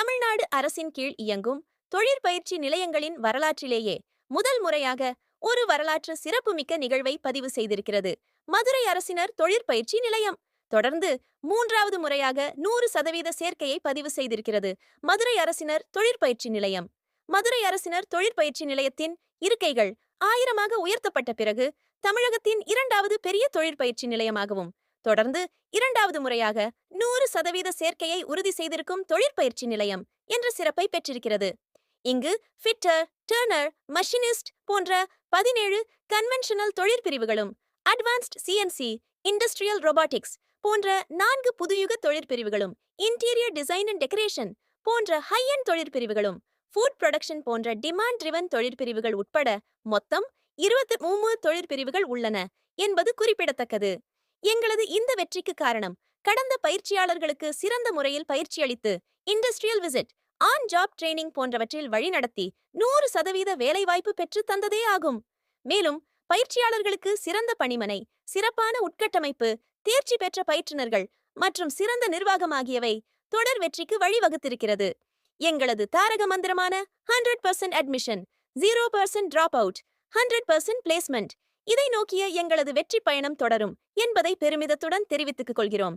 தமிழ்நாடு அரசின் கீழ் இயங்கும் தொழிற்பயிற்சி நிலையங்களின் வரலாற்றிலேயே முதல் முறையாக ஒரு வரலாற்று சிறப்புமிக்க நிகழ்வை பதிவு செய்திருக்கிறது மதுரை அரசினர் தொழிற்பயிற்சி நிலையம். தொடர்ந்து மூன்றாவது முறையாக 100% சேர்க்கையை பதிவு செய்திருக்கிறது மதுரை அரசினர் தொழிற்பயிற்சி நிலையம். மதுரை அரசினர் தொழிற்பயிற்சி நிலையத்தின் இருக்கைகள் 1000ஆக உயர்த்தப்பட்ட பிறகு தமிழகத்தின் இரண்டாவது பெரிய தொழிற்பயிற்சி நிலையமாகவும், தொடர்ந்து இரண்டாவது முறையாக 100% சேர்க்கையை உறுதி செய்திருக்கும் தொழிற்பயிற்சி நிலையம் என்ற சிறப்பை பெற்றிருக்கிறது. இங்கு ஃபிட்டர், டர்னர், மஷினிஸ்ட் போன்ற 17 கன்வென்ஷனல் தொழிற்பிரிவுகளும், அட்வான்ஸ்ட் சிஎன்சி, இண்டஸ்ட்ரியல் ரோபாட்டிக்ஸ் போன்ற 4 புதுயுக தொழிற்பிரிவுகளும், இன்டீரியர் டிசைன் அண்ட் டெக்கரேஷன் போன்ற ஹை எண்ட் தொழிற்பிரிவுகளும், ஃபுட் ப்ரொடக்ஷன் போன்ற டிமாண்ட் ட்ரிவன் தொழிற்பிரிவுகள் உட்பட மொத்தம் 23 தொழிற்பிரிவுகள் உள்ளன என்பது குறிப்பிடத்தக்கது. எங்களது இந்த வெற்றிக்கு காரணம் கடந்த பயிற்சியாளர்களுக்கு சிறந்த முறையில் பயிற்சி அளித்து, industrial visit, on job training போன்றவற்றில் வழிநடத்தி 100% வேலைவாய்ப்பு பெற்று தந்ததே ஆகும். மேலும் பயிற்சியாளர்களுக்கு சிறந்த பணிமனை, சிறப்பான உட்கட்டமைப்பு, தேர்ச்சி பெற்ற பயிற்றுனர்கள் மற்றும் சிறந்த நிர்வாகம் ஆகியவை தொடர் வெற்றிக்கு வழிவகுத்திருக்கிறது. எங்களது தாரக மந்திரமான 100% அட்மிஷன், 0% டிராப் அவுட், 100% பிளேஸ்மெண்ட், இதை நோக்கிய எங்களது வெற்றி பயணம் தொடரும் என்பதை பெருமிதத்துடன் தெரிவித்துக் கொள்கிறோம்.